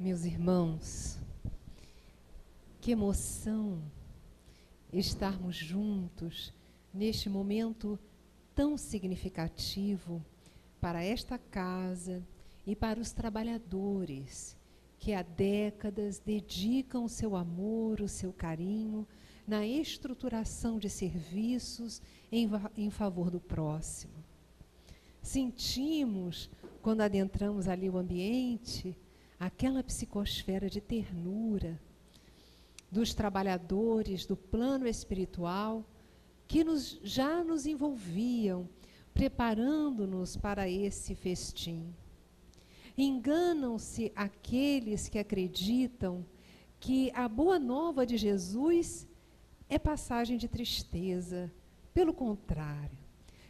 Meus irmãos, que emoção estarmos juntos neste momento tão significativo para esta casa e para os trabalhadores que há décadas dedicam o seu amor, o seu carinho na estruturação de serviços em favor do próximo. Sentimos, quando adentramos ali o ambiente, aquela psicosfera de ternura dos trabalhadores do plano espiritual que já nos envolviam, preparando-nos para esse festim. Enganam-se aqueles que acreditam que a boa nova de Jesus é passagem de tristeza. Pelo contrário,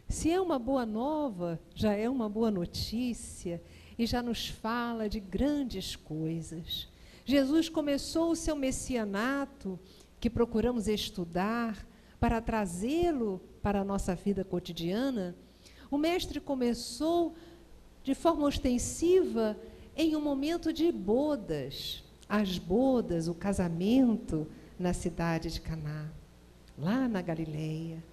se é uma boa nova, já é uma boa notícia e já nos fala de grandes coisas. Jesus começou o seu messianato, que procuramos estudar, para trazê-lo para a nossa vida cotidiana. O Mestre começou de forma ostensiva em um momento de bodas. As bodas, o casamento na cidade de Caná, lá na Galileia.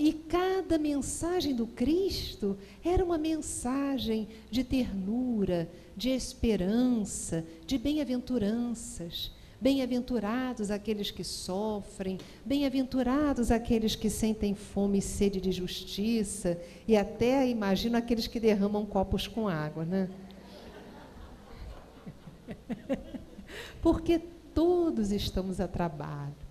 E cada mensagem do Cristo era uma mensagem de ternura, de esperança, de bem-aventuranças. Bem-aventurados aqueles que sofrem, bem-aventurados aqueles que sentem fome e sede de justiça, e até, imagino, aqueles que derramam copos com água, né? Porque todos estamos a trabalho.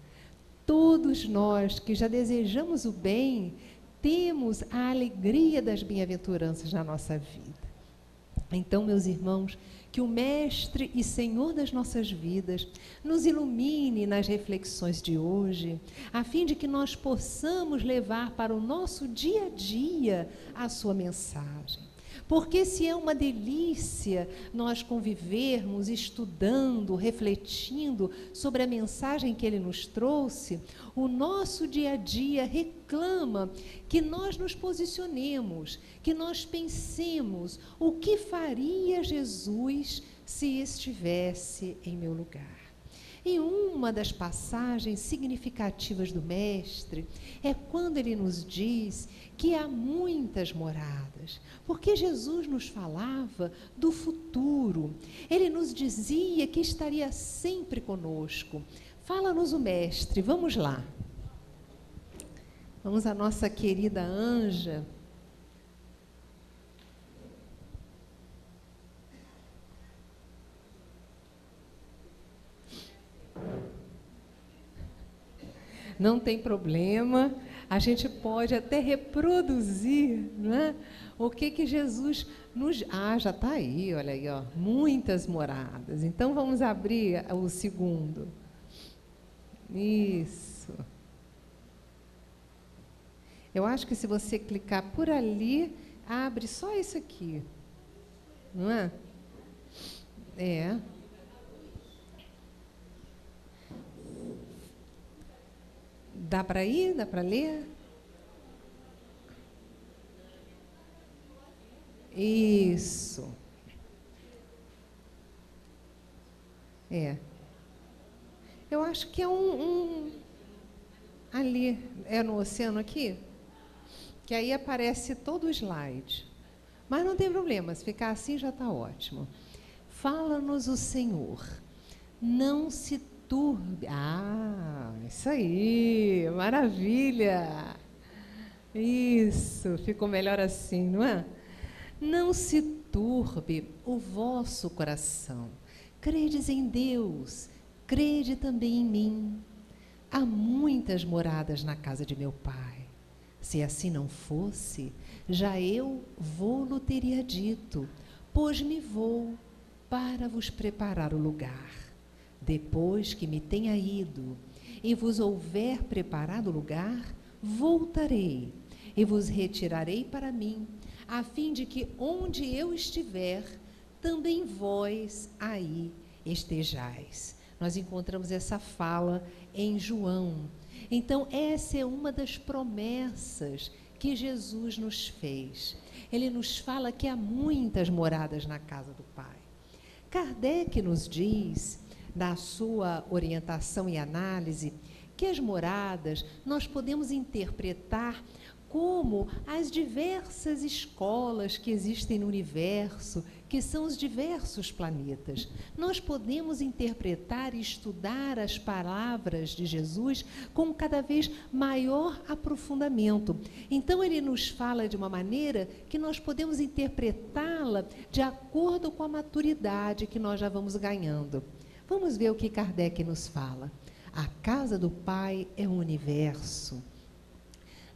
Todos nós que já desejamos o bem, temos a alegria das bem-aventuranças na nossa vida. Então, meus irmãos, que o Mestre e Senhor das nossas vidas nos ilumine nas reflexões de hoje, a fim de que nós possamos levar para o nosso dia a dia a sua mensagem. Porque se é uma delícia nós convivermos, estudando, refletindo sobre a mensagem que ele nos trouxe, o nosso dia a dia reclama que nós nos posicionemos, que nós pensemos o que faria Jesus se estivesse em meu lugar. E uma das passagens significativas do Mestre é quando ele nos diz que há muitas moradas, porque Jesus nos falava do futuro. Ele nos dizia que estaria sempre conosco. Fala-nos o Mestre, vamos lá. Vamos à nossa querida Anja. Não tem problema, a gente pode até reproduzir, não é? O que Jesus nos... Ah, já está aí, olha aí, ó, muitas moradas. Então, vamos abrir o segundo. Isso. Eu acho que se você clicar por ali, abre só isso aqui, não é? É. Dá para ir? Dá para ler? Isso. É. Eu acho que é ali, é no oceano aqui, que aí aparece todo o slide. Mas não tem problema, se ficar assim já está ótimo. Fala-nos o Senhor, não se turbe. Ah, isso aí, maravilha. Isso, ficou melhor assim, não é? Não se turbe o vosso coração. Credes em Deus, crede também em mim. Há muitas moradas na casa de meu Pai. Se assim não fosse, já eu vou-lo teria dito, pois me vou para vos preparar o lugar. Depois que me tenha ido e vos houver preparado o lugar, voltarei e vos retirarei para mim, a fim de que onde eu estiver, também vós aí estejais. Nós encontramos essa fala em João. Então, essa é uma das promessas que Jesus nos fez. Ele nos fala que há muitas moradas na casa do Pai. Kardec nos diz, na sua orientação e análise, que as moradas nós podemos interpretar como as diversas escolas que existem no universo, que são os diversos planetas. Nós podemos interpretar e estudar as palavras de Jesus com cada vez maior aprofundamento. Então, ele nos fala de uma maneira que nós podemos interpretá-la de acordo com a maturidade que nós já vamos ganhando. Vamos ver o que Kardec nos fala. A casa do Pai é um universo.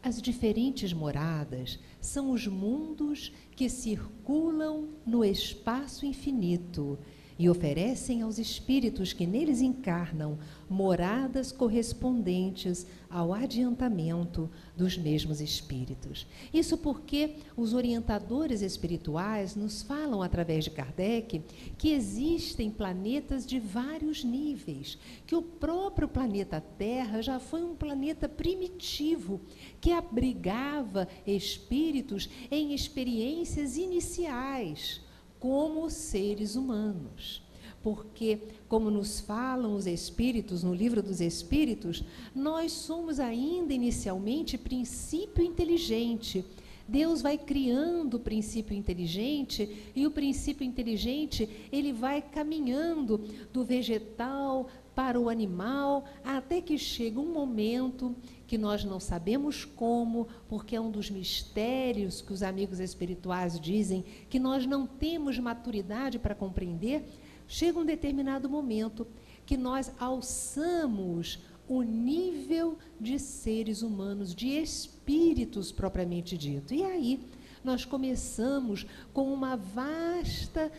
As diferentes moradas são os mundos que circulam no espaço infinito e oferecem aos espíritos que neles encarnam moradas correspondentes ao adiantamento dos mesmos espíritos. Isso porque os orientadores espirituais nos falam, através de Kardec, que existem planetas de vários níveis, que o próprio planeta Terra já foi um planeta primitivo, que abrigava espíritos em experiências iniciais, como seres humanos. Porque, como nos falam os Espíritos, no Livro dos Espíritos, nós somos ainda inicialmente princípio inteligente. Deus vai criando o princípio inteligente e o princípio inteligente, ele vai caminhando do vegetal para o animal, até que chega um momento que nós não sabemos como, porque é um dos mistérios que os amigos espirituais dizem que nós não temos maturidade para compreender. Chega um determinado momento que nós alçamos o nível de seres humanos, de espíritos propriamente dito. E aí nós começamos com uma vasta,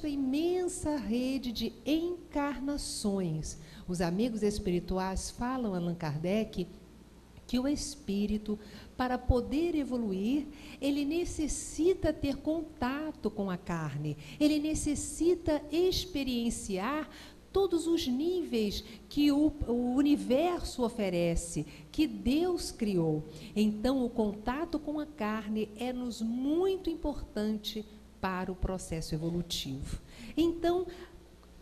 imensa rede de encarnações. Os amigos espirituais falam, Allan Kardec, que o espírito, para poder evoluir, ele necessita ter contato com a carne, ele necessita experienciar todos os níveis que o universo oferece, que Deus criou. Então, o contato com a carne é-nos muito importante para o processo evolutivo. Então,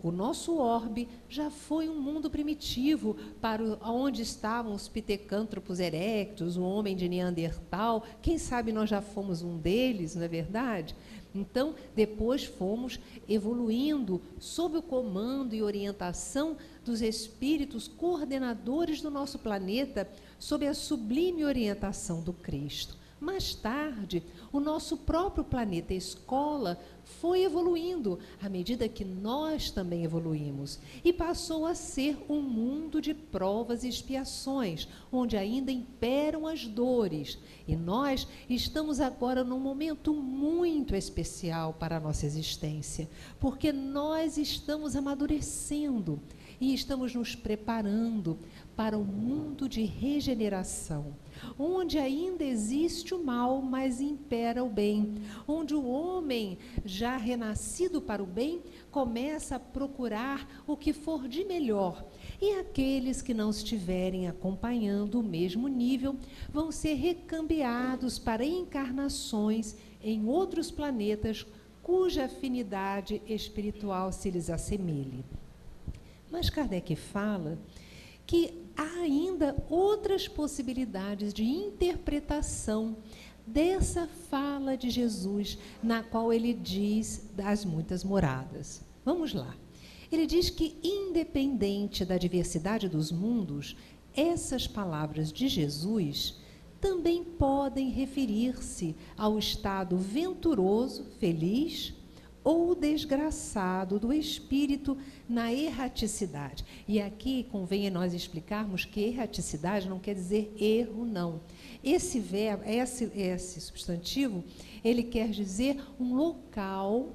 o nosso orbe já foi um mundo primitivo, para onde estavam os pitecântropos erectus, o homem de Neandertal. Quem sabe nós já fomos um deles, não é verdade? Então, depois fomos evoluindo sob o comando e orientação dos espíritos coordenadores do nosso planeta, sob a sublime orientação do Cristo. Mais tarde, o nosso próprio planeta escola foi evoluindo, à medida que nós também evoluímos, e passou a ser um mundo de provas e expiações, onde ainda imperam as dores. E nós estamos agora num momento muito especial para a nossa existência, porque nós estamos amadurecendo e estamos nos preparando para um mundo de regeneração, onde ainda existe o mal, mas impera o bem, onde o homem, já renascido para o bem, começa a procurar o que for de melhor, e aqueles que não estiverem acompanhando o mesmo nível vão ser recambiados para encarnações em outros planetas cuja afinidade espiritual se lhes assemelhe. Mas Kardec fala que há ainda outras possibilidades de interpretação dessa fala de Jesus, na qual ele diz das muitas moradas. Vamos lá. Ele diz que, independente da diversidade dos mundos, essas palavras de Jesus também podem referir-se ao estado venturoso, feliz, ou desgraçado do espírito na erraticidade. E aqui convém nós explicarmos que erraticidade não quer dizer erro, não. Esse verbo, esse substantivo, ele quer dizer um local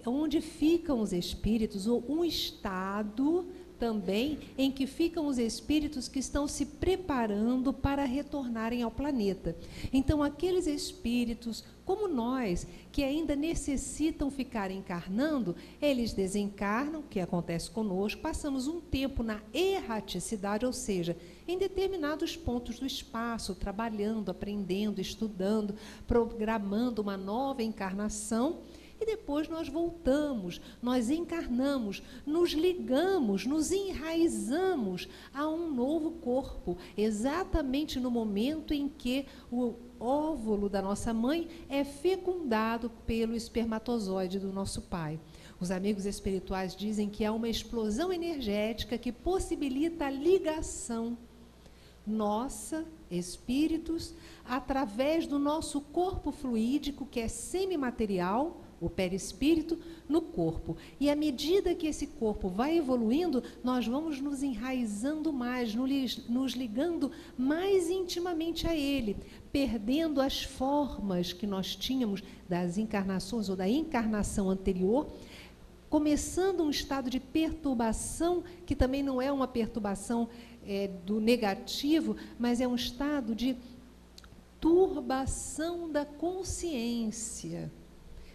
onde ficam os espíritos, ou um estado também em que ficam os espíritos que estão se preparando para retornarem ao planeta. Então, aqueles espíritos, como nós, que ainda necessitam ficar encarnando, eles desencarnam, que acontece conosco, passamos um tempo na erraticidade, ou seja, em determinados pontos do espaço, trabalhando, aprendendo, estudando, programando uma nova encarnação, e depois nós voltamos, nós encarnamos, nos ligamos, nos enraizamos a um novo corpo, exatamente no momento em que o óvulo da nossa mãe é fecundado pelo espermatozoide do nosso pai. Os amigos espirituais dizem que há uma explosão energética que possibilita a ligação nossa, espíritos, através do nosso corpo fluídico, que é semimaterial, o perispírito, no corpo. E à medida que esse corpo vai evoluindo, nós vamos nos enraizando mais, nos ligando mais intimamente a ele, perdendo as formas que nós tínhamos das encarnações ou da encarnação anterior, começando um estado de perturbação, que também não é uma perturbação do negativo, mas é um estado de turbação da consciência.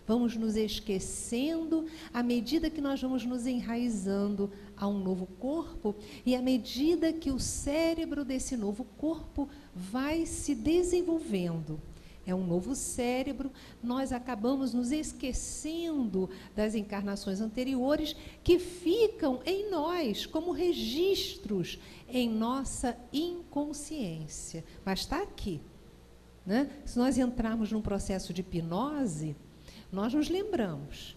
Vamos nos esquecendo à medida que nós vamos nos enraizando a um novo corpo e à medida que o cérebro desse novo corpo vai se desenvolvendo. É um novo cérebro, nós acabamos nos esquecendo das encarnações anteriores que ficam em nós como registros em nossa inconsciência. Mas está aqui, né? Se nós entrarmos num processo de hipnose, nós nos lembramos,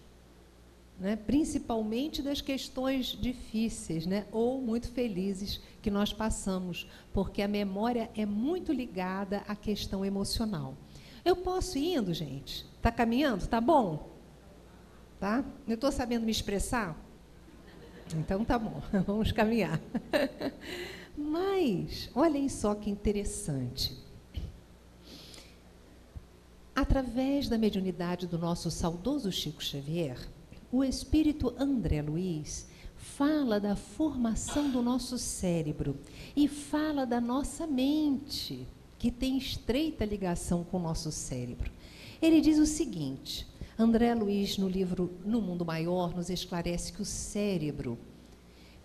né? Principalmente das questões difíceis, né? Ou muito felizes que nós passamos, porque a memória é muito ligada à questão emocional. Eu posso ir indo, gente? Está caminhando? Tá bom? Tá? Eu estou sabendo me expressar? Então tá bom, vamos caminhar. Mas, olhem só que interessante. Através da mediunidade do nosso saudoso Chico Xavier, o espírito André Luiz fala da formação do nosso cérebro e fala da nossa mente, que tem estreita ligação com o nosso cérebro. Ele diz o seguinte, André Luiz, no livro No Mundo Maior, nos esclarece que o cérebro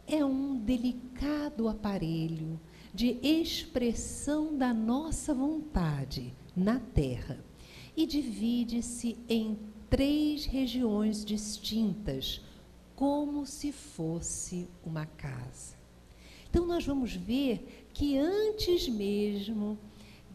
é um delicado aparelho de expressão da nossa vontade na Terra e divide-se em 3 regiões distintas, como se fosse uma casa. Então, nós vamos ver que antes mesmo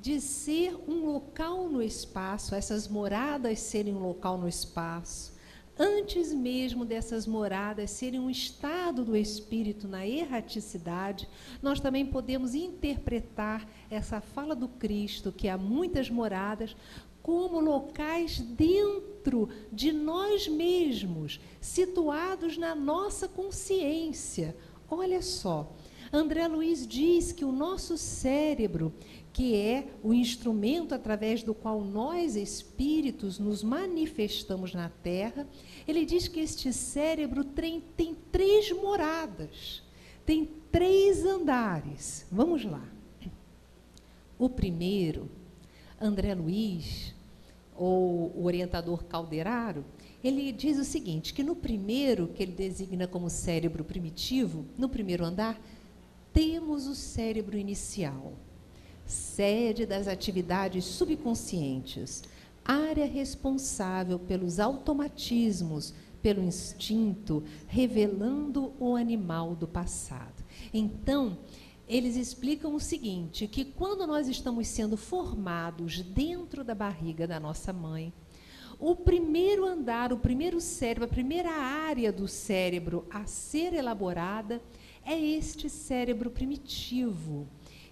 de ser um local no espaço, essas moradas serem um local no espaço, antes mesmo dessas moradas serem um estado do espírito na erraticidade, nós também podemos interpretar essa fala do Cristo, que há muitas moradas, como locais dentro de nós mesmos, situados na nossa consciência. Olha só, André Luiz diz que o nosso cérebro, que é o instrumento através do qual nós, espíritos, nos manifestamos na Terra, ele diz que este cérebro tem 3 moradas, tem 3 andares. Vamos lá. O primeiro, André Luiz, ou o orientador Calderaro, ele diz o seguinte, que no primeiro, que ele designa como cérebro primitivo, no primeiro andar, temos o cérebro inicial, sede das atividades subconscientes, área responsável pelos automatismos, pelo instinto, revelando o animal do passado. Então, eles explicam o seguinte, que quando nós estamos sendo formados dentro da barriga da nossa mãe, o primeiro andar, o primeiro cérebro, a primeira área do cérebro a ser elaborada é este cérebro primitivo,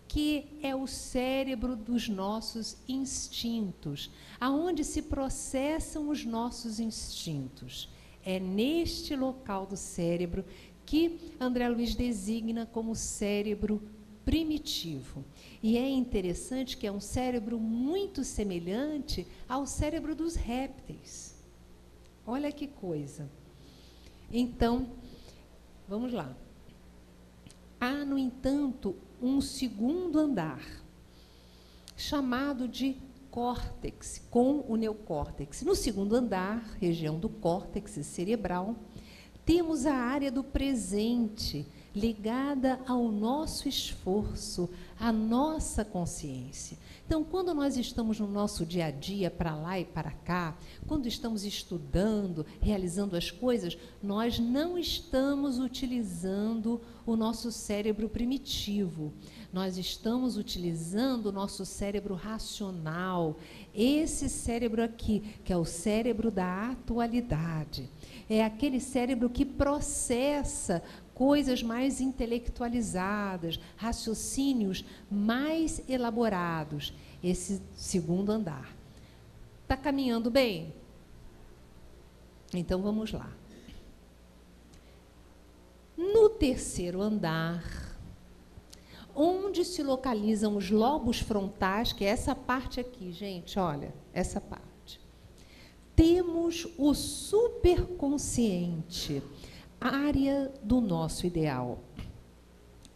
que é o cérebro dos nossos instintos, aonde se processam os nossos instintos. É neste local do cérebro que André Luiz designa como cérebro primitivo. E é interessante que é um cérebro muito semelhante ao cérebro dos répteis. Olha que coisa. Então, vamos lá. Há, no entanto, um segundo andar, chamado de córtex, com o neocórtex. No segundo andar, região do córtex cerebral, temos a área do presente, ligada ao nosso esforço, a nossa consciência. Então, quando nós estamos no nosso dia a dia, para lá e para cá, quando estamos estudando, realizando as coisas, nós não estamos utilizando o nosso cérebro primitivo. Nós estamos utilizando o nosso cérebro racional, esse cérebro aqui, que é o cérebro da atualidade. É aquele cérebro que processa coisas mais intelectualizadas, raciocínios mais elaborados. Esse segundo andar. Está caminhando bem? Então, vamos lá. No terceiro andar, onde se localizam os lobos frontais, que é essa parte aqui, gente, olha, essa parte. Temos o superconsciente, área do nosso ideal.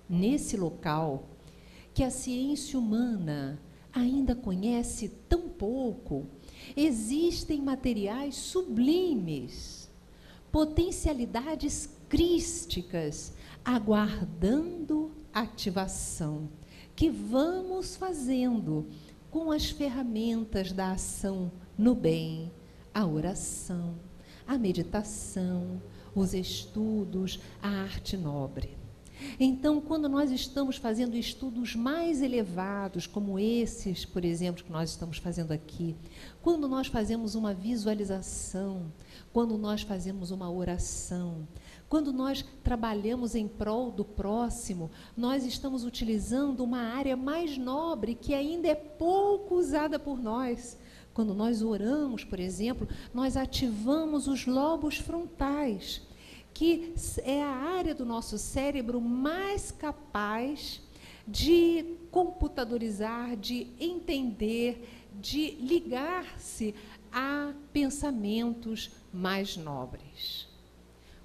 Nesse local, que a ciência humana ainda conhece tão pouco, existem materiais sublimes, potencialidades crísticas, aguardando ativação, que vamos fazendo com as ferramentas da ação no bem, a oração, a meditação, os estudos, a arte nobre. Então, quando nós estamos fazendo estudos mais elevados, como esses, por exemplo, que nós estamos fazendo aqui, quando nós fazemos uma visualização, quando nós fazemos uma oração, quando nós trabalhamos em prol do próximo, nós estamos utilizando uma área mais nobre que ainda é pouco usada por nós. Quando nós oramos, por exemplo, nós ativamos os lobos frontais, que é a área do nosso cérebro mais capaz de computadorizar, de entender, de ligar-se a pensamentos mais nobres.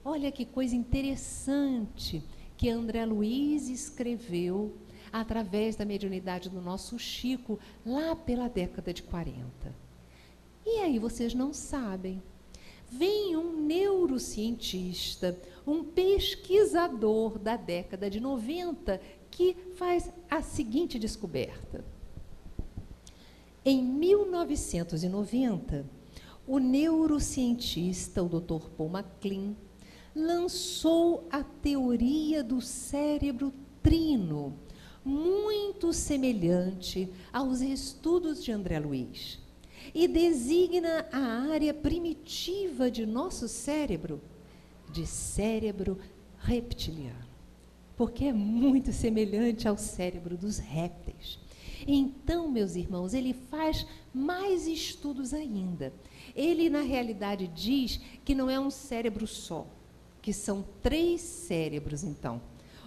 Olha que coisa interessante que André Luiz escreveu através da mediunidade do nosso Chico, lá pela década de 40. E aí vocês não sabem. Vem um neurocientista, um pesquisador da década de 90, que faz a seguinte descoberta. Em 1990, o neurocientista, o Dr. Paul MacLean, lançou a teoria do cérebro trino, muito semelhante aos estudos de André Luiz, e designa a área primitiva de nosso cérebro de cérebro reptiliano, porque é muito semelhante ao cérebro dos répteis. Então, meus irmãos, ele faz mais estudos ainda. Ele, na realidade, diz que não é um cérebro só, que são 3 cérebros, então.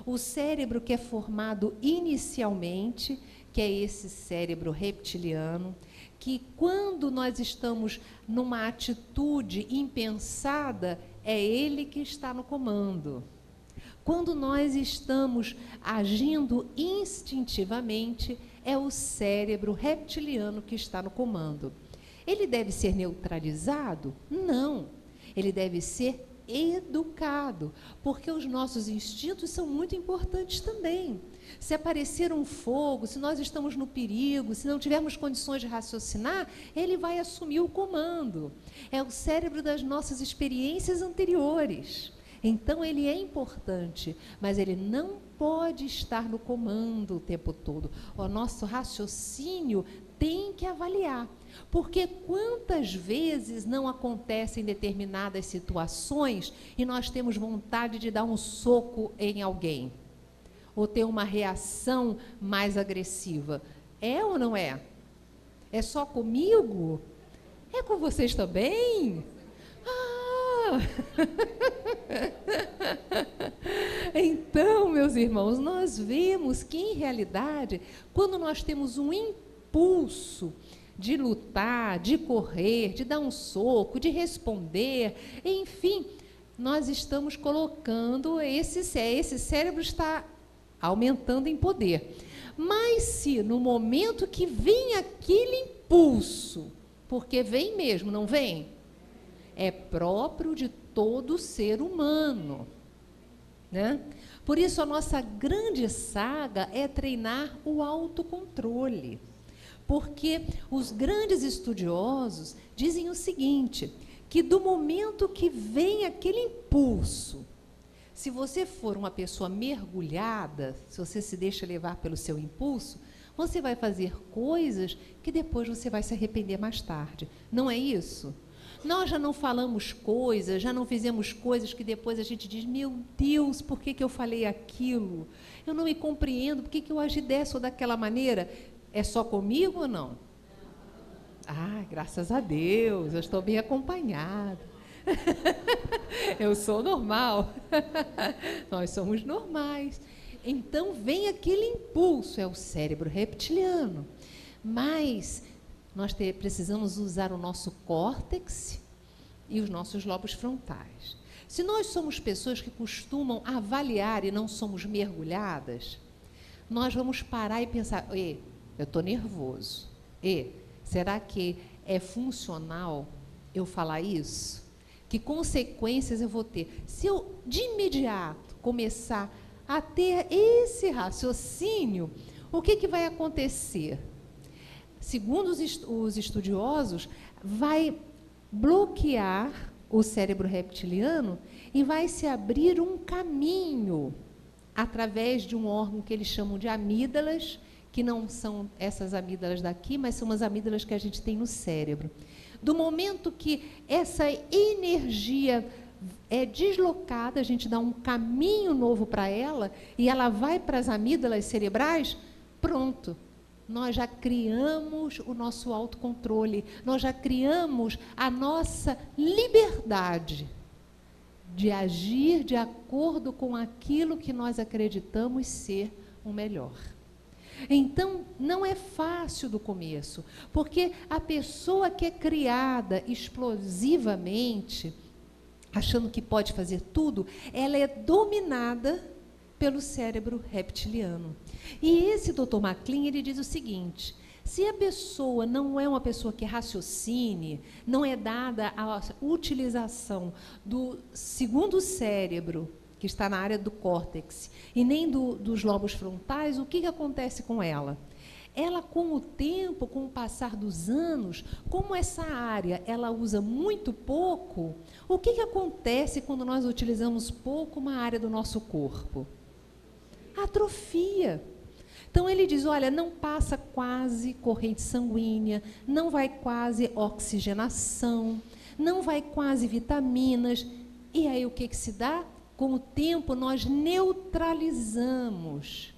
O cérebro que é formado inicialmente, que é esse cérebro reptiliano, que quando nós estamos numa atitude impensada, é ele que está no comando. Quando nós estamos agindo instintivamente, é o cérebro reptiliano que está no comando. Ele deve ser neutralizado? Não. Ele deve ser educado, porque os nossos instintos são muito importantes também. Se aparecer um fogo, se nós estamos no perigo, se não tivermos condições de raciocinar, ele vai assumir o comando. É o cérebro das nossas experiências anteriores. Então, ele é importante, mas ele não pode estar no comando o tempo todo. O nosso raciocínio tem que avaliar. Porque quantas vezes não acontecem determinadas situações e nós temos vontade de dar um soco em alguém? Ou ter uma reação mais agressiva? É ou não é? É só comigo? É com vocês também? Então, meus irmãos, nós vemos que, em realidade, quando nós temos um impulso de lutar, de correr, de dar um soco, de responder, enfim, nós estamos colocando esse cérebro está aumentando em poder. Mas se no momento que vem aquele impulso, porque vem mesmo, não vem? É próprio de todo ser humano. né? Por isso, a nossa grande saga é treinar o autocontrole. Porque os grandes estudiosos dizem o seguinte, que do momento que vem aquele impulso, se você for uma pessoa mergulhada, se você se deixa levar pelo seu impulso, você vai fazer coisas que depois você vai se arrepender mais tarde. Não é isso? Nós já não falamos coisas, já não fizemos coisas que depois a gente diz, meu Deus, por que eu falei aquilo? Eu não me compreendo, por que eu agi dessa ou daquela maneira? É só comigo ou não? Ah, graças a Deus, eu estou bem acompanhada. Eu sou normal. Nós somos normais. Então vem aquele impulso, é o cérebro reptiliano. Mas nós precisamos usar o nosso córtex e os nossos lobos frontais. Se nós somos pessoas que costumam avaliar e não somos mergulhadas, nós vamos parar e pensar, eu estou nervoso. Será que é funcional eu falar isso? Que consequências eu vou ter? Se eu, de imediato, começar a ter esse raciocínio, o que vai acontecer? Segundo os estudiosos, vai bloquear o cérebro reptiliano e vai se abrir um caminho através de um órgão que eles chamam de amígdalas, que não são essas amígdalas daqui, mas são as amígdalas que a gente tem no cérebro. Do momento que essa energia é deslocada, a gente dá um caminho novo para ela e ela vai para as amígdalas cerebrais, pronto. Nós já criamos o nosso autocontrole, nós já criamos a nossa liberdade de agir de acordo com aquilo que nós acreditamos ser o melhor. Então, não é fácil do começo, porque a pessoa que é criada explosivamente, achando que pode fazer tudo, ela é dominada pelo cérebro reptiliano. E esse Dr. MacLean, ele diz o seguinte, se a pessoa não é uma pessoa que raciocine, não é dada a utilização do segundo cérebro, que está na área do córtex, e nem dos lobos frontais, o que acontece com ela? Ela, com o tempo, com o passar dos anos, como essa área ela usa muito pouco, o que acontece quando nós utilizamos pouco uma área do nosso corpo? Atrofia. Então, ele diz, olha, não passa quase corrente sanguínea, não vai quase oxigenação, não vai quase vitaminas. E aí, o que se dá? Com o tempo, nós neutralizamos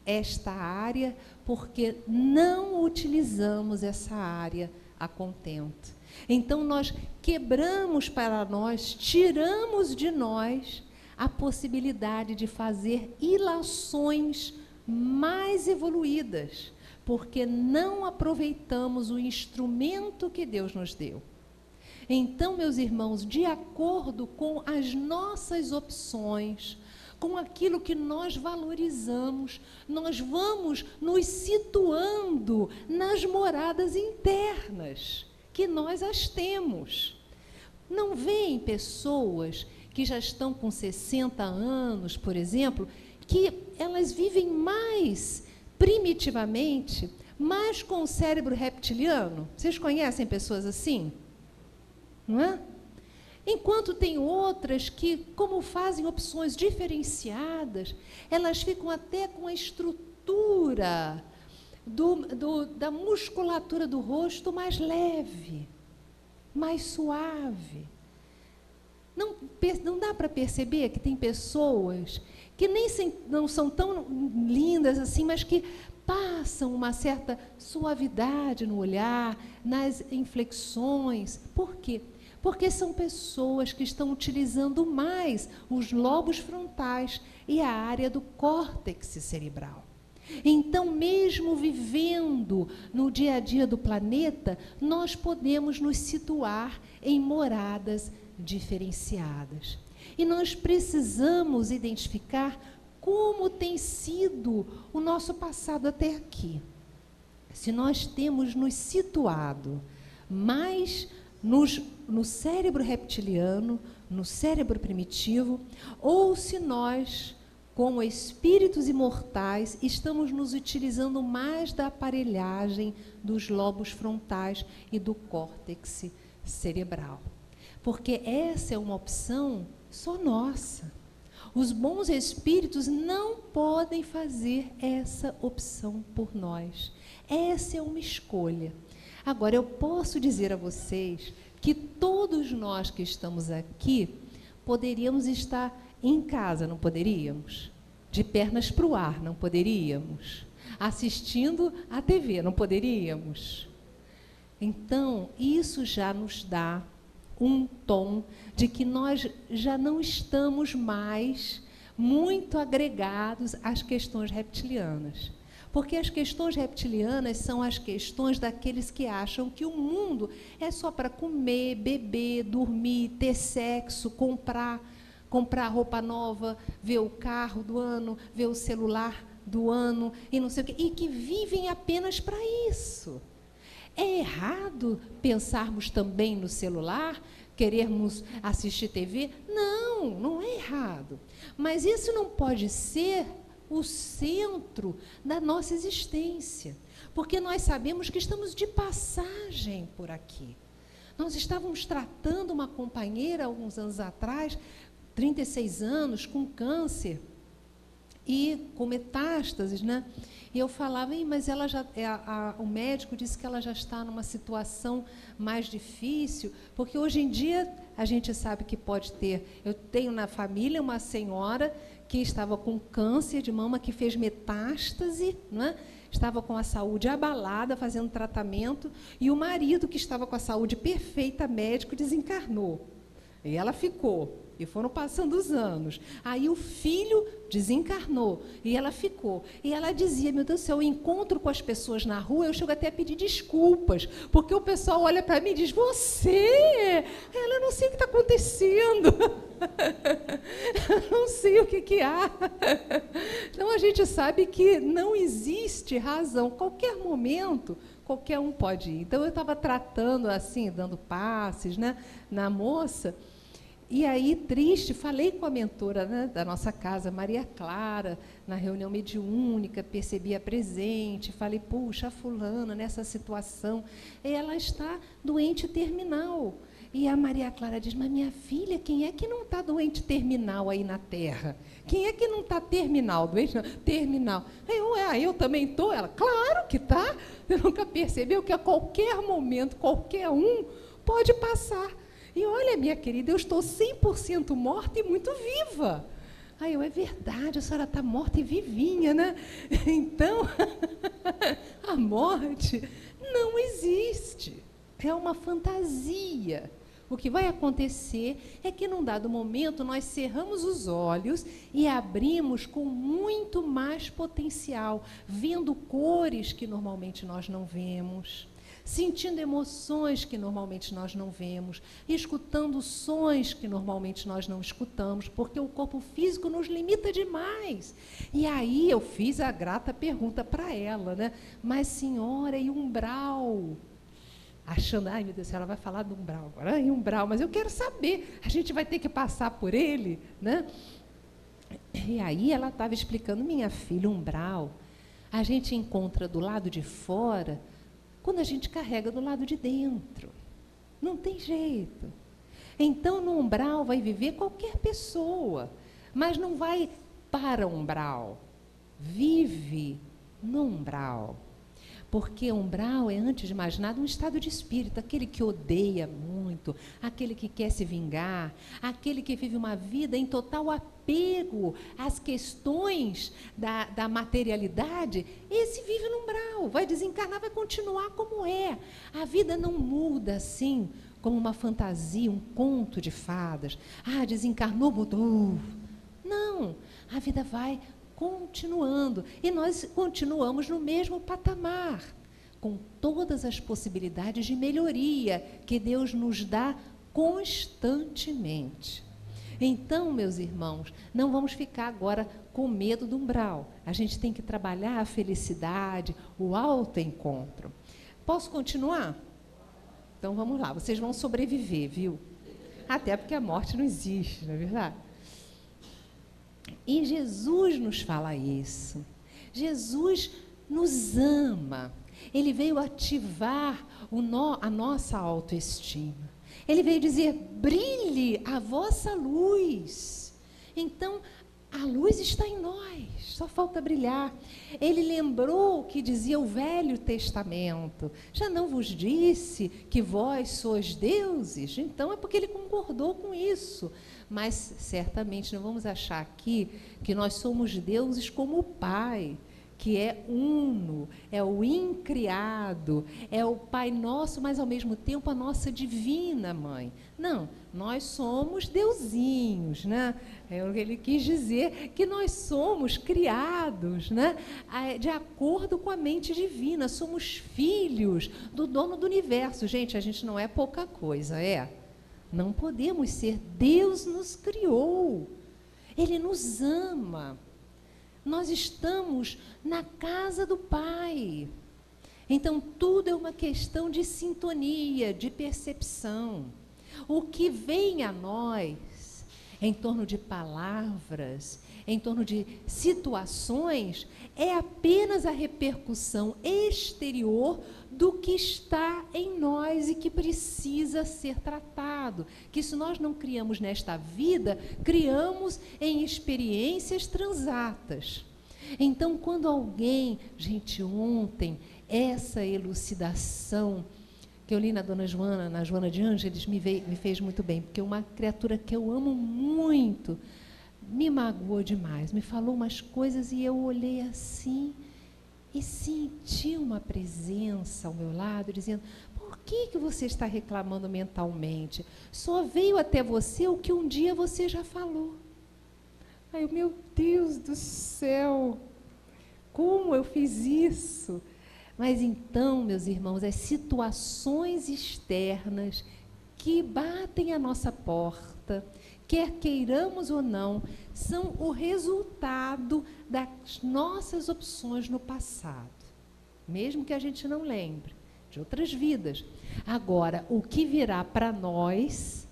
esta área, porque não utilizamos essa área a contento. Então, nós quebramos para nós, tiramos de nós a possibilidade de fazer ilações mais evoluídas, porque não aproveitamos o instrumento que Deus nos deu. Então, meus irmãos, de acordo com as nossas opções, com aquilo que nós valorizamos, nós vamos nos situando nas moradas internas, que nós as temos. Não vêm pessoas que já estão com 60 anos, por exemplo, que elas vivem mais primitivamente, mais com o cérebro reptiliano? Vocês conhecem pessoas assim? Não é? Enquanto tem outras que, como fazem opções diferenciadas, elas ficam até com a estrutura da musculatura do rosto mais leve, mais suave. Não dá para perceber que tem pessoas que não são tão lindas assim, mas que passam uma certa suavidade no olhar, nas inflexões. Por quê? Porque são pessoas que estão utilizando mais os lobos frontais e a área do córtex cerebral. Então, mesmo vivendo no dia a dia do planeta, nós podemos nos situar em moradas diferenciadas. E nós precisamos identificar como tem sido o nosso passado até aqui. Se nós temos nos situado mais no cérebro reptiliano, no cérebro primitivo, ou se nós, como espíritos imortais, estamos nos utilizando mais da aparelhagem dos lobos frontais e do córtex cerebral. Porque essa é uma opção só nossa. Os bons espíritos não podem fazer essa opção por nós. Essa é uma escolha. Agora, eu posso dizer a vocês que todos nós que estamos aqui poderíamos estar em casa, não poderíamos? De pernas para o ar, não poderíamos? Assistindo à TV, não poderíamos? Então, isso já nos dá um tom de que nós já não estamos mais muito agregados às questões reptilianas. Porque as questões reptilianas são as questões daqueles que acham que o mundo é só para comer, beber, dormir, ter sexo, comprar roupa nova, ver o carro do ano, ver o celular do ano e não sei o quê, e que vivem apenas para isso. É errado pensarmos também no celular, querermos assistir TV? Não, não é errado. Mas isso não pode ser o centro da nossa existência, porque nós sabemos que estamos de passagem por aqui. Nós estávamos tratando uma companheira, alguns anos atrás, 36 anos, com câncer e com metástases, né? E eu falava, mas ela já, o médico disse que ela já está numa situação mais difícil, porque hoje em dia a gente sabe que pode ter. Eu tenho na família uma senhora que estava com câncer de mama, que fez metástase, né? Estava com a saúde abalada, fazendo tratamento, e o marido, que estava com a saúde perfeita, médico, desencarnou. E ela ficou. E foram passando os anos. Aí o filho desencarnou e ela ficou. E ela dizia, meu Deus do céu, eu encontro com as pessoas na rua, eu chego até a pedir desculpas, porque o pessoal olha para mim e diz, você? Ela, não sei o que está acontecendo. Não sei o que há. Então, a gente sabe que não existe razão. Qualquer momento, qualquer um pode ir. Então, eu estava tratando assim, dando passes, né, na moça. E aí, triste, falei com a mentora, né, da nossa casa, Maria Clara, na reunião mediúnica, percebi a presente, falei, puxa, a fulana, nessa situação, ela está doente terminal. E a Maria Clara diz, mas minha filha, quem é que não está doente terminal aí na Terra? Quem é que não está terminal, doente terminal? Eu também estou? Ela, claro que está. Você nunca percebeu que a qualquer momento, qualquer um pode passar. E olha, minha querida, eu estou 100% morta e muito viva. Aí é verdade, a senhora está morta e vivinha, né? Então, a morte não existe. É uma fantasia. O que vai acontecer é que, num dado momento, nós cerramos os olhos e abrimos com muito mais potencial, vendo cores que normalmente nós não vemos, sentindo emoções que normalmente nós não vemos, escutando sons que normalmente nós não escutamos, porque o corpo físico nos limita demais. E aí eu fiz a grata pergunta para ela, né? Mas, senhora, e umbral? Achando, ai, meu Deus, ela vai falar do umbral agora, ai, umbral, mas eu quero saber, a gente vai ter que passar por ele, né? E aí ela estava explicando, minha filha, umbral, a gente encontra do lado de fora, quando a gente carrega do lado de dentro. Não tem jeito. Então, no umbral vai viver qualquer pessoa, mas não vai para o umbral. Vive no umbral. Porque umbral é, antes de mais nada, um estado de espírito, aquele que odeia muito, aquele que quer se vingar, aquele que vive uma vida em total apego às questões da materialidade, esse vive no umbral, vai desencarnar, vai continuar como é. A vida não muda assim, como uma fantasia, um conto de fadas. Ah, desencarnou, mudou. Não, a vida vai continuando, e nós continuamos no mesmo patamar, com todas as possibilidades de melhoria que Deus nos dá constantemente. Então, meus irmãos, não vamos ficar agora com medo do umbral. A gente tem que trabalhar a felicidade, o autoencontro. Posso continuar? Então vamos lá, vocês vão sobreviver, viu? Até porque a morte não existe, não é verdade? E Jesus nos fala isso. Jesus nos ama. Ele veio ativar a nossa autoestima. Ele veio dizer: brilhe a vossa luz. Então, a luz está em nós, só falta brilhar. Ele lembrou o que dizia o Velho Testamento: já não vos disse que vós sois deuses? Então é porque ele concordou com isso. Mas certamente não vamos achar aqui que nós somos deuses como o Pai, que é uno, é o incriado, é o Pai nosso, mas ao mesmo tempo a nossa divina mãe. Não, nós somos deusinhos, né? Ele quis dizer que nós somos criados, né? De acordo com a mente divina, somos filhos do dono do universo. Gente, a gente não é pouca coisa, é? Não podemos ser. Deus nos criou, Ele nos ama. Nós estamos na casa do Pai. Então, tudo é uma questão de sintonia, de percepção. O que vem a nós, em torno de palavras, em torno de situações, é apenas a repercussão exterior do que está em nós e que precisa ser tratado. Que se nós não criamos nesta vida, criamos em experiências transatas. Então, quando alguém, gente, ontem, essa elucidação que eu li na Dona Joana, na Joana de Ângeles, me fez muito bem, porque uma criatura que eu amo muito me magoou demais, me falou umas coisas e eu olhei assim e senti uma presença ao meu lado, dizendo: por que você está reclamando mentalmente? Só veio até você o que um dia você já falou. Ai, meu Deus do céu, como eu fiz isso? Mas então, meus irmãos, as situações externas que batem à nossa porta, quer queiramos ou não, são o resultado das nossas opções no passado. Mesmo que a gente não lembre, de outras vidas. Agora, o que virá para nós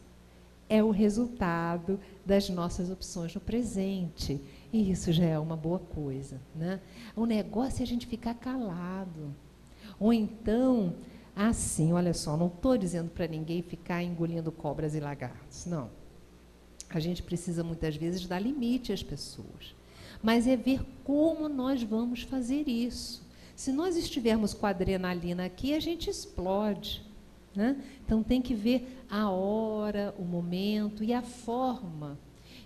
é o resultado das nossas opções no presente. E isso já é uma boa coisa, né? O negócio é a gente ficar calado. Ou então, assim, olha só, não estou dizendo para ninguém ficar engolindo cobras e lagartos, não. A gente precisa, muitas vezes, dar limite às pessoas. Mas é ver como nós vamos fazer isso. Se nós estivermos com a adrenalina aqui, a gente explode, né? Então, tem que ver a hora, o momento e a forma.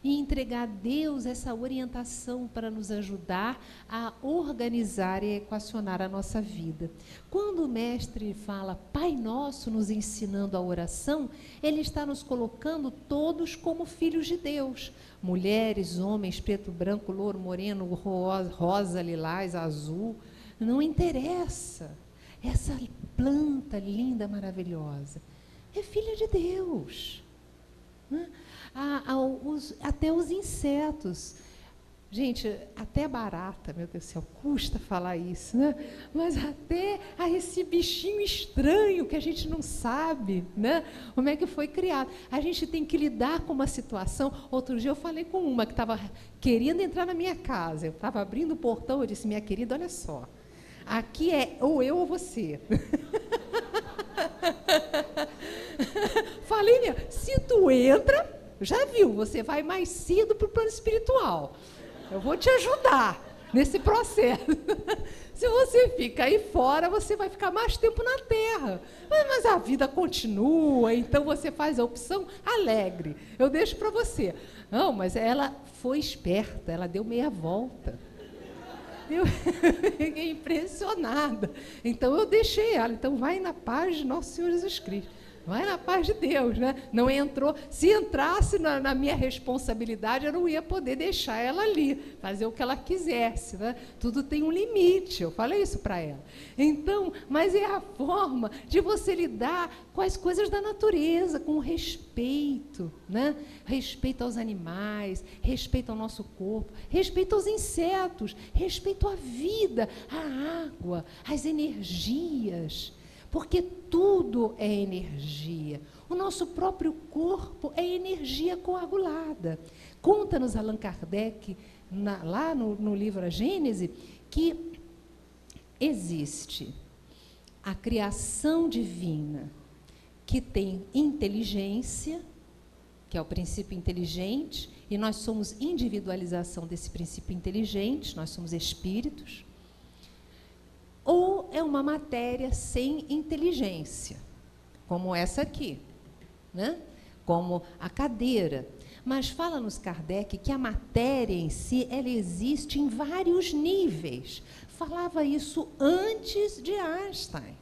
E entregar a Deus essa orientação para nos ajudar a organizar e equacionar a nossa vida. Quando o mestre fala Pai Nosso, nos ensinando a oração, ele está nos colocando todos como filhos de Deus. Mulheres, homens, preto, branco, louro, moreno, rosa, lilás, azul, não interessa. Essa planta linda, maravilhosa, é filha de Deus, né? Até os insetos. Gente, até barata, meu Deus do céu, custa falar isso, né? Mas até esse bichinho estranho que a gente não sabe, né? Como é que foi criado. A gente tem que lidar com uma situação. Outro dia eu falei com uma que estava querendo entrar na minha casa. Eu estava abrindo o portão, eu disse: minha querida, olha só, aqui é ou eu ou você. Falei, se tu entra, já viu, você vai mais cedo para o plano espiritual. Eu vou te ajudar nesse processo. Se você fica aí fora, você vai ficar mais tempo na Terra. Mas a vida continua, então você faz a opção alegre. Eu deixo para você. Não, mas ela foi esperta, ela deu meia volta. Eu fiquei impressionada. Então eu deixei ela. Então vai na paz de nosso Senhor Jesus Cristo. Vai na paz de Deus, né? Não entrou. Se entrasse na minha responsabilidade, eu não ia poder deixar ela ali, fazer o que ela quisesse, né? Tudo tem um limite, eu falei isso para ela. Então, mas é a forma de você lidar com as coisas da natureza, com respeito, né? Respeito aos animais, respeito ao nosso corpo, respeito aos insetos, respeito à vida, à água, às energias. porque tudo é energia. O nosso próprio corpo é energia coagulada. Conta-nos Allan Kardec, lá no livro A Gênese, que existe a criação divina, que tem inteligência, que é o princípio inteligente, e nós somos individualização desse princípio inteligente, nós somos espíritos, ou é uma matéria sem inteligência, como essa aqui, né? Como a cadeira. Mas fala-nos Kardec que a matéria em si, ela existe em vários níveis. Falava isso antes de Einstein.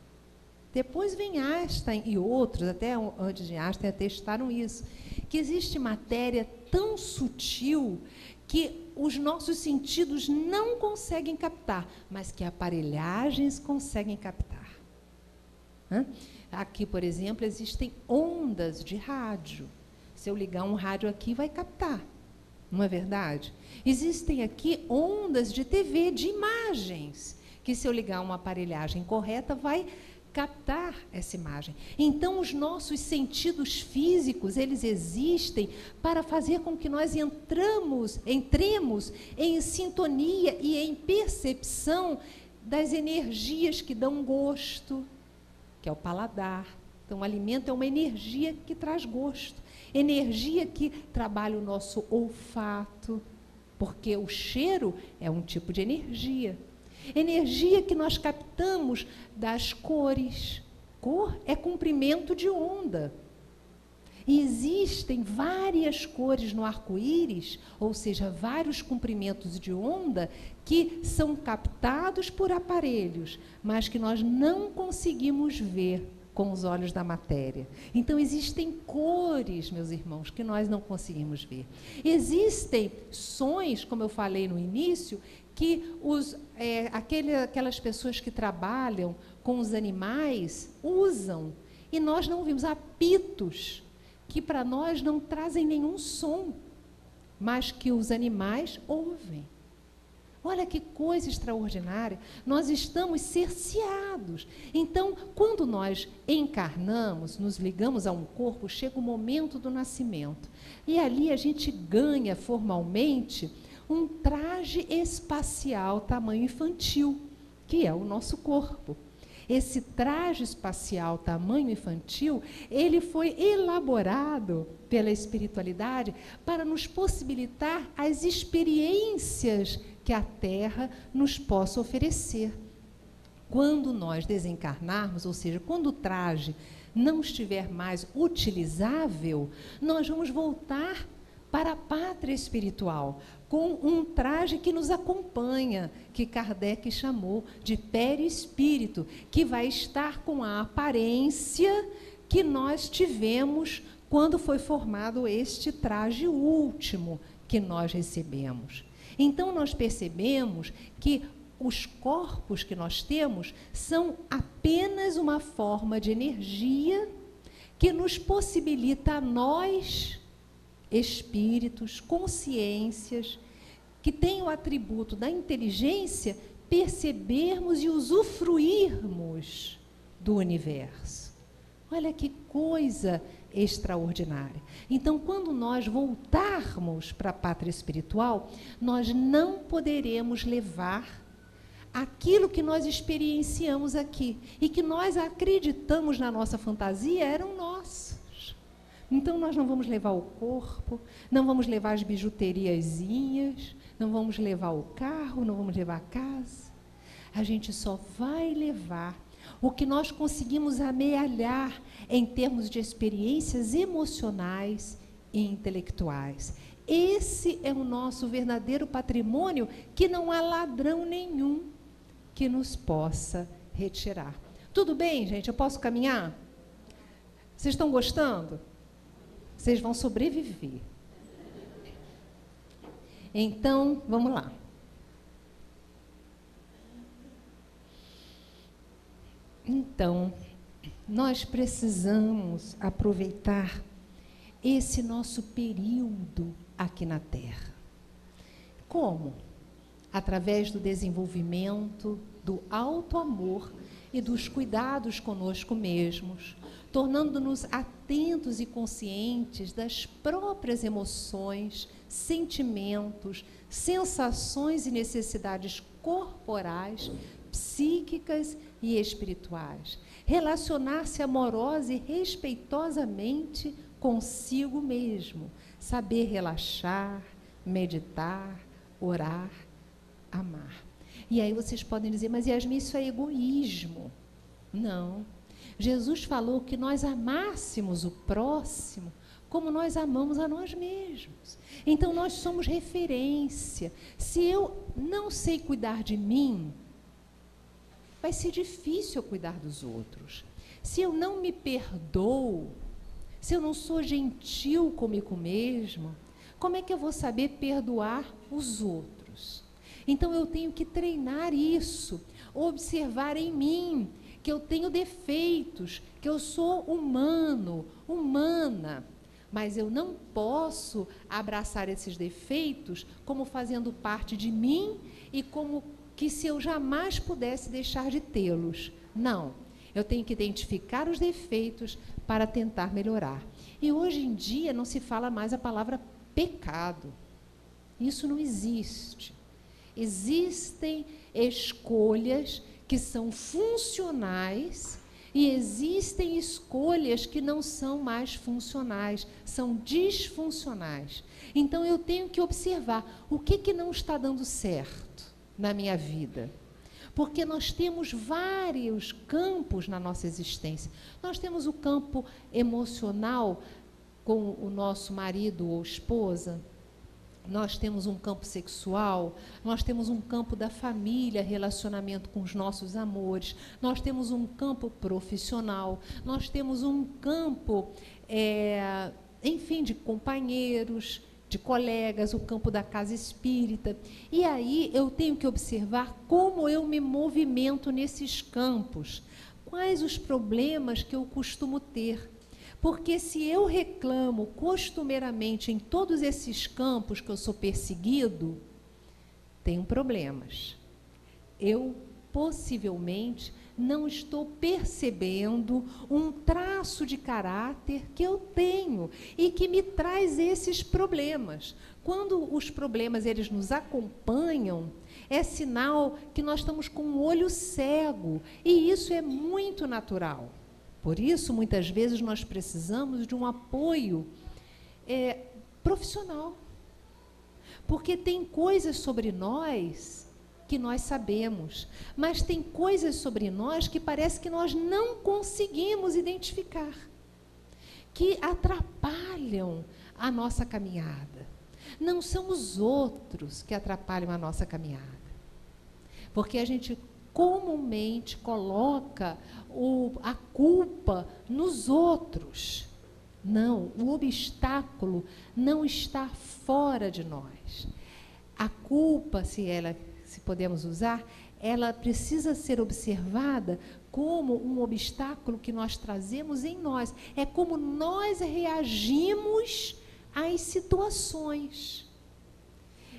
Depois vem Einstein e outros, até antes de Einstein, atestaram isso, que existe matéria tão sutil que os nossos sentidos não conseguem captar, mas que aparelhagens conseguem captar. Aqui, por exemplo, existem ondas de rádio. Se eu ligar um rádio aqui, vai captar, não é verdade? Existem aqui ondas de TV, de imagens, que se eu ligar uma aparelhagem correta, vai captar essa imagem. Então, os nossos sentidos físicos, eles existem para fazer com que nós entremos em sintonia e em percepção das energias que dão gosto, que é o paladar. Então, o alimento é uma energia que traz gosto, energia que trabalha o nosso olfato, porque o cheiro é um tipo de energia. Energia que nós captamos das cores. Cor é comprimento de onda. E existem várias cores no arco-íris, ou seja, vários comprimentos de onda que são captados por aparelhos, mas que nós não conseguimos ver com os olhos da matéria. Então, existem cores, meus irmãos, que nós não conseguimos ver. Existem sons, como eu falei no início, que aquelas pessoas que trabalham com os animais usam, e nós não vimos apitos, que para nós não trazem nenhum som, mas que os animais ouvem. Olha que coisa extraordinária, nós estamos cerceados. Então, quando nós encarnamos, nos ligamos a um corpo, chega o momento do nascimento. E ali a gente ganha formalmente um traje espacial tamanho infantil, que é o nosso corpo. Esse traje espacial tamanho infantil, ele foi elaborado pela espiritualidade para nos possibilitar as experiências que a Terra nos possa oferecer. Quando nós desencarnarmos, ou seja, quando o traje não estiver mais utilizável, nós vamos voltar para a pátria espiritual, com um traje que nos acompanha, que Kardec chamou de perispírito, que vai estar com a aparência que nós tivemos quando foi formado este traje último que nós recebemos. Então, nós percebemos que os corpos que nós temos são apenas uma forma de energia que nos possibilita a nós, espíritos, consciências, que têm o atributo da inteligência, percebermos e usufruirmos do universo. Olha que coisa extraordinária. Então, quando nós voltarmos para a pátria espiritual, nós não poderemos levar aquilo que nós experienciamos aqui e que nós acreditamos na nossa fantasia eram nossos. Então, nós não vamos levar o corpo, não vamos levar as bijuteriazinhas, não vamos levar o carro, não vamos levar a casa. A gente só vai levar o que nós conseguimos amealhar em termos de experiências emocionais e intelectuais. Esse é o nosso verdadeiro patrimônio, que não há ladrão nenhum que nos possa retirar. Tudo bem, gente? Eu posso caminhar? Vocês estão gostando? Vocês vão sobreviver. Então, vamos lá. Então, nós precisamos aproveitar esse nosso período aqui na Terra. Como? Através do desenvolvimento do alto amor e dos cuidados conosco mesmos, tornando-nos atentos e conscientes das próprias emoções, sentimentos, sensações e necessidades corporais, psíquicas e espirituais. Relacionar-se amorosa e respeitosamente consigo mesmo, saber relaxar, meditar, orar, amar. E aí vocês podem dizer, mas Yasmin, isso é egoísmo. Não. Jesus falou que nós amássemos o próximo como nós amamos a nós mesmos. Então, nós somos referência. Se eu não sei cuidar de mim, vai ser difícil eu cuidar dos outros. Se eu não me perdoo, se eu não sou gentil comigo mesmo, como é que eu vou saber perdoar os outros? Então, eu tenho que treinar isso, observar em mim que eu tenho defeitos, que eu sou humano, humana, mas eu não posso abraçar esses defeitos como fazendo parte de mim e como que se eu jamais pudesse deixar de tê-los. Não, eu tenho que identificar os defeitos para tentar melhorar. E hoje em dia não se fala mais a palavra pecado. Isso não existe. Existem escolhas que são funcionais e existem escolhas que não são mais funcionais, são disfuncionais. Então, eu tenho que observar o que não está dando certo na minha vida. Porque nós temos vários campos na nossa existência. Nós temos o campo emocional com o nosso marido ou esposa, nós temos um campo sexual, nós temos um campo da família, relacionamento com os nossos amores, nós temos um campo profissional, nós temos um campo, enfim, de companheiros, de colegas, o campo da casa espírita. E aí eu tenho que observar como eu me movimento nesses campos, quais os problemas que eu costumo ter. Porque se eu reclamo costumeiramente em todos esses campos que eu sou perseguido, tenho problemas. Eu possivelmente não estou percebendo um traço de caráter que eu tenho e que me traz esses problemas. Quando os problemas eles nos acompanham, é sinal que nós estamos com um olho cego, e isso é muito natural. Por isso, muitas vezes, nós precisamos de um apoio profissional. Porque tem coisas sobre nós que nós sabemos, mas tem coisas sobre nós que parece que nós não conseguimos identificar, que atrapalham a nossa caminhada. Não são os outros que atrapalham a nossa caminhada. Porque a gente comumente coloca a culpa nos outros. Não, o obstáculo não está fora de nós. A culpa, se podemos usar, ela precisa ser observada como um obstáculo que nós trazemos em nós. É como nós reagimos às situações.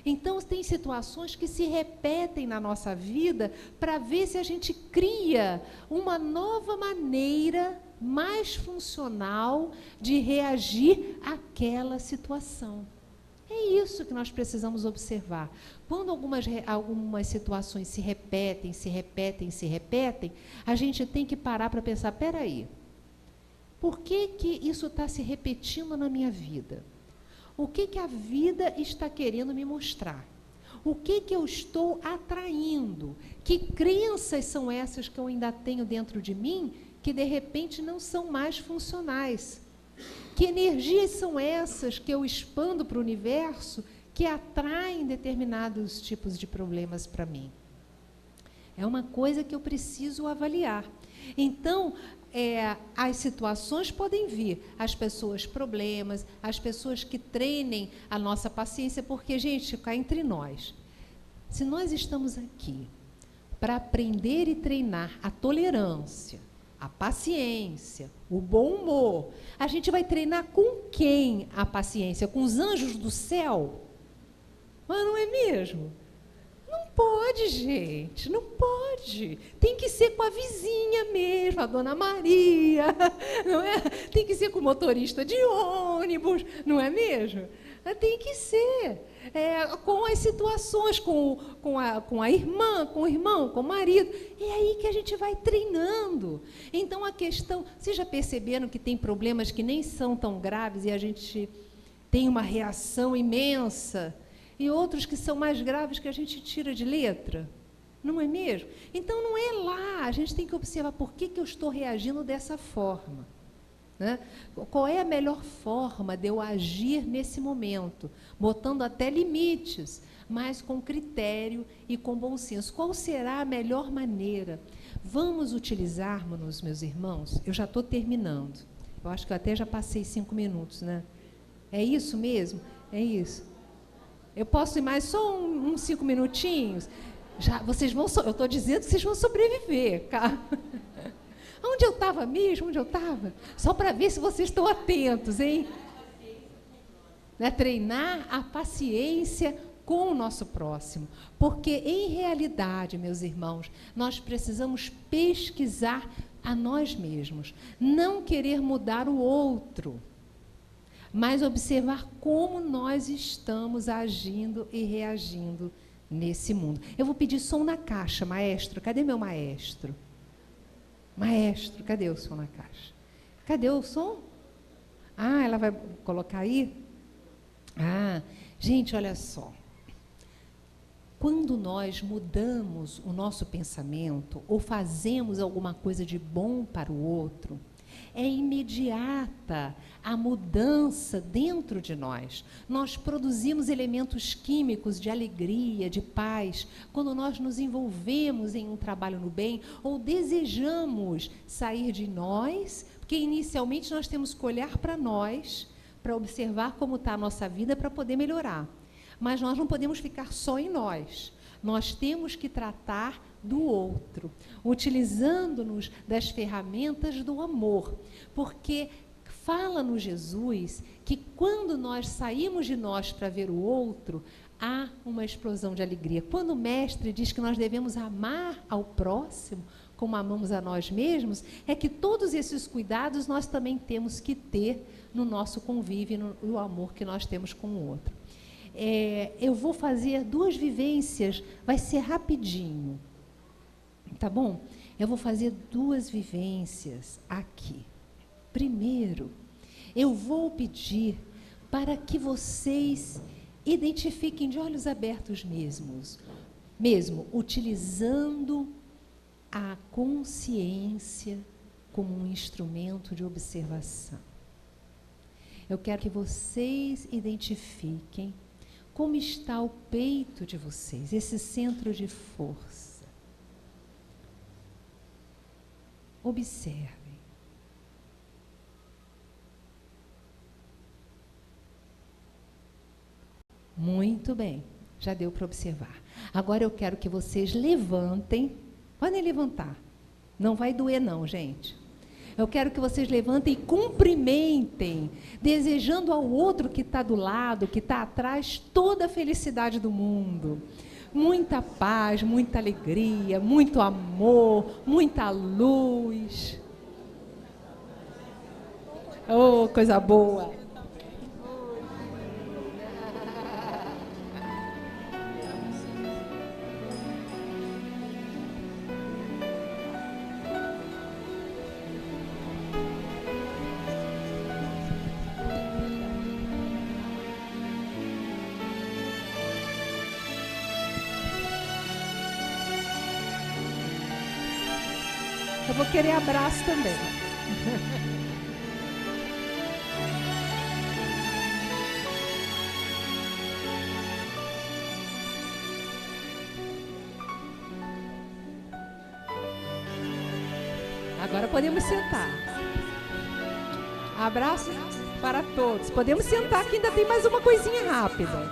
Então, tem situações que se repetem na nossa vida para ver se a gente cria uma nova maneira mais funcional de reagir àquela situação. É isso que nós precisamos observar. Quando algumas situações se repetem, a gente tem que parar para pensar, espera aí, por que isso está se repetindo na minha vida? O que a vida está querendo me mostrar? O que eu estou atraindo? Que crenças são essas que eu ainda tenho dentro de mim que, de repente, não são mais funcionais? Que energias são essas que eu expando para o universo que atraem determinados tipos de problemas para mim? É uma coisa que eu preciso avaliar. Então, as situações podem vir, as pessoas problemas, as pessoas que treinem a nossa paciência, porque, gente, cá entre nós, se nós estamos aqui para aprender e treinar a tolerância, a paciência, o bom humor, a gente vai treinar com quem a paciência? Com os anjos do céu? Mas não é mesmo? Não pode, gente, não pode. Tem que ser com a vizinha mesmo, a Dona Maria, não é? Tem que ser com o motorista de ônibus, não é mesmo? Tem que ser. Com as situações, com a irmã, com o irmão, com o marido. É aí que a gente vai treinando. Então, a questão... Vocês já perceberam que tem problemas que nem são tão graves e a gente tem uma reação imensa, e outros que são mais graves que a gente tira de letra? Não é mesmo? Então, não é lá. A gente tem que observar por que eu estou reagindo dessa forma. Né? Qual é a melhor forma de eu agir nesse momento? Botando até limites, mas com critério e com bom senso. Qual será a melhor maneira? Vamos utilizarmos, meus irmãos, eu já estou terminando. Eu acho que eu até já passei 5 minutos, né? É isso mesmo? É isso. Eu posso ir mais só uns 5 minutinhos? Já, vocês vão, eu estou dizendo que vocês vão sobreviver, cara. Onde eu estava mesmo? Onde eu estava? Só para ver se vocês estão atentos, hein? Né? Treinar a paciência com o nosso próximo. Porque, em realidade, meus irmãos, nós precisamos pesquisar a nós mesmos. Não querer mudar o outro, mas observar como nós estamos agindo e reagindo nesse mundo. Eu vou pedir som na caixa, maestro. Cadê meu maestro? Maestro, cadê o som na caixa? Cadê o som? Ah, ela vai colocar aí? Ah, gente, olha só. Quando nós mudamos o nosso pensamento ou fazemos alguma coisa de bom para o outro, é imediata a mudança dentro de nós. Nós produzimos elementos químicos de alegria, de paz, quando nós nos envolvemos em um trabalho no bem ou desejamos sair de nós, porque inicialmente nós temos que olhar para nós, para observar como está a nossa vida, para poder melhorar. Mas nós não podemos ficar só em nós. Nós temos que tratar do outro, utilizando-nos das ferramentas do amor, porque fala-nos Jesus que quando nós saímos de nós para ver o outro, há uma explosão de alegria. Quando o mestre diz que nós devemos amar ao próximo como amamos a nós mesmos, é que todos esses cuidados nós também temos que ter no nosso convívio, no amor que nós temos com o outro. Eu vou fazer 2 vivências, vai ser rapidinho. Tá bom? Eu vou fazer 2 vivências aqui. Primeiro, eu vou pedir para que vocês identifiquem de olhos abertos mesmo utilizando a consciência como um instrumento de observação. Eu quero que vocês identifiquem como está o peito de vocês, esse centro de força. Observem. Muito bem, já deu para observar. Agora eu quero que vocês levantem, podem levantar, não vai doer não, gente. Eu quero que vocês levantem e cumprimentem, desejando ao outro que está do lado, que está atrás, toda a felicidade do mundo. Muita paz, muita alegria, muito amor, muita luz. Oh, coisa boa! Eu vou querer abraço também. Agora podemos sentar. Abraço para todos. Podemos sentar que ainda tem mais uma coisinha rápida.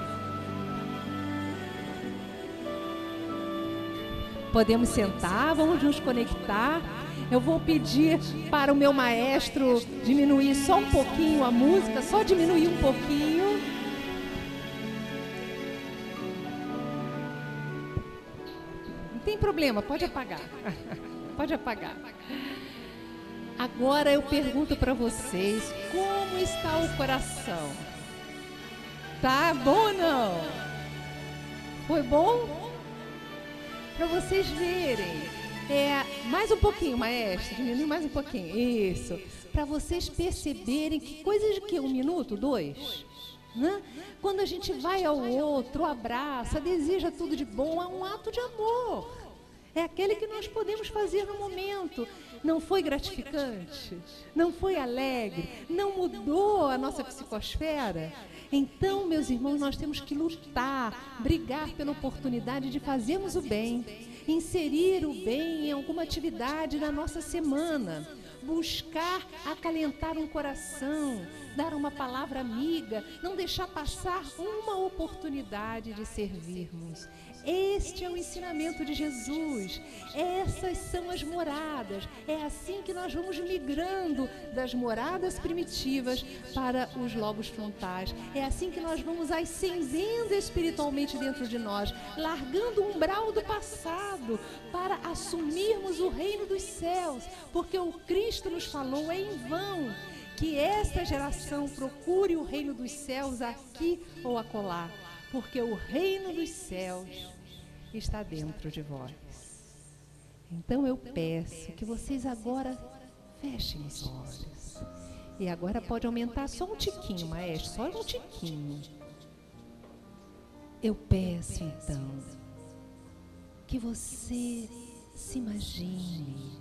Podemos sentar, vamos nos conectar. Eu vou pedir para o meu maestro diminuir só um pouquinho a música, só diminuir um pouquinho. Tem problema, pode apagar. Pode apagar. Agora eu pergunto para vocês, como está o coração? Tá bom ou não? Foi bom? Para vocês verem. Mais um pouquinho, maestro, diminui mais um pouquinho. Isso. Para vocês perceberem que coisa de que 1 minuto, 2, né? Quando a gente vai ao outro, abraça, deseja tudo de bom, é um ato de amor. É aquele que nós podemos fazer no momento. Não foi gratificante? Não foi alegre? Não mudou a nossa psicosfera? Então, meus irmãos, nós temos que lutar, brigar pela oportunidade de fazermos o bem, inserir o bem em alguma atividade na nossa semana, buscar acalentar um coração, dar uma palavra amiga, não deixar passar uma oportunidade de servirmos. Este é o ensinamento de Jesus. Essas são as moradas. É assim que nós vamos migrando das moradas primitivas para os lobos frontais. É assim que nós vamos ascendendo espiritualmente dentro de nós, largando o umbral do passado para assumirmos o reino dos céus, porque o Cristo nos falou em vão que esta geração procure o reino dos céus aqui ou acolá, porque o reino dos céus está dentro de vós. Então eu peço que vocês agora fechem os olhos. E agora pode aumentar só um tiquinho, maestro, só um tiquinho. Eu peço então que você se imagine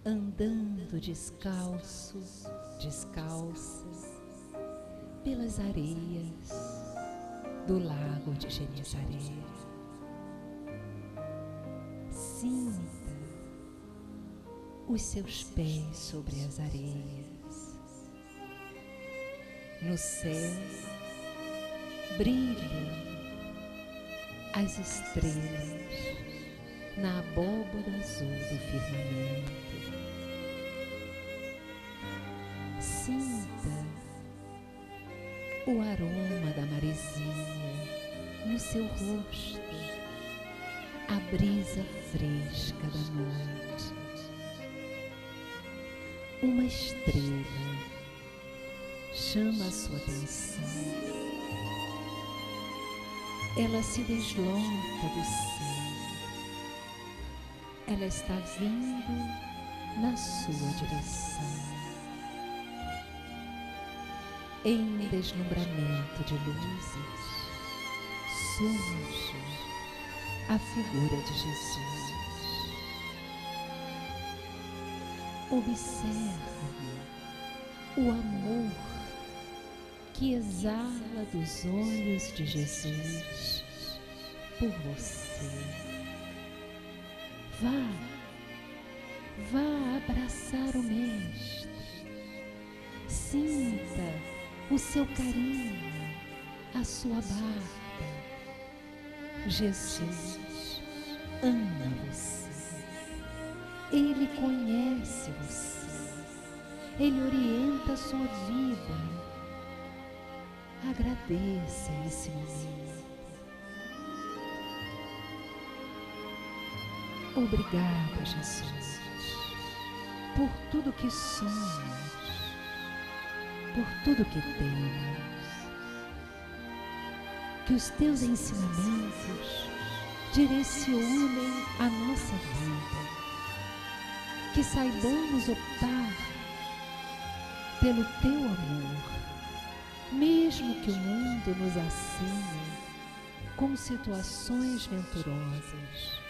andando descalço, descalça, pelas areias do lago de Genesaré. Sinta os seus pés sobre as areias. No céu brilham as estrelas na abóbora azul do firmamento. Sinta o aroma da maresia no seu rosto, a brisa fresca da noite. Uma estrela chama a sua atenção. Ela se desloca do céu. Ela está vindo na sua direção. Em deslumbramento de luzes, surge a figura de Jesus. Observe o amor que exala dos olhos de Jesus por você. Vá abraçar o Mestre. Sinta o seu carinho, a sua barba. Jesus ama você. Ele conhece você. Ele orienta a sua vida. Agradeça esse momento. Obrigada, Jesus, por tudo que somos, por tudo que temos. Que os teus ensinamentos direcionem a nossa vida. Que saibamos optar pelo teu amor, mesmo que o mundo nos assine com situações venturosas.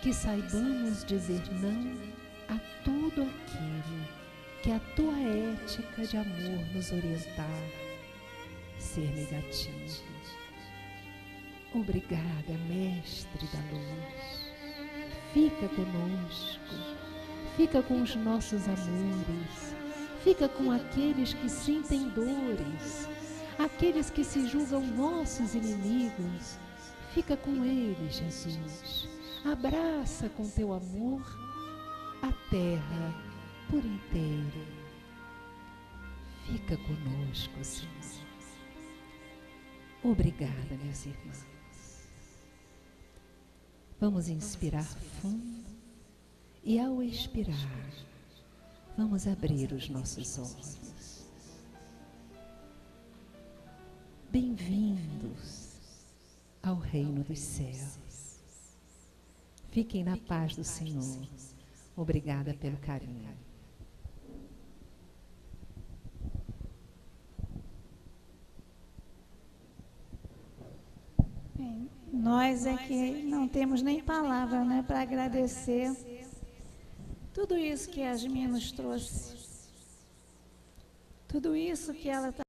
Que saibamos dizer não a tudo aquilo que a tua ética de amor nos orientar ser negativo. Obrigada, Mestre da Luz. Fica conosco, fica com os nossos amores, fica com aqueles que sentem dores, aqueles que se julgam nossos inimigos. Fica com eles, Jesus. Abraça com teu amor a terra por inteiro. Fica conosco, Senhor. Obrigada, meus irmãos. Vamos inspirar fundo e, ao expirar, vamos abrir os nossos olhos. Bem-vindos ao reino dos céus. Fiquem na paz do Senhor. Obrigada pelo carinho. Bem, nós é que não temos nem palavra, né, para agradecer tudo isso que a Yasmin nos trouxe. Tudo isso que ela está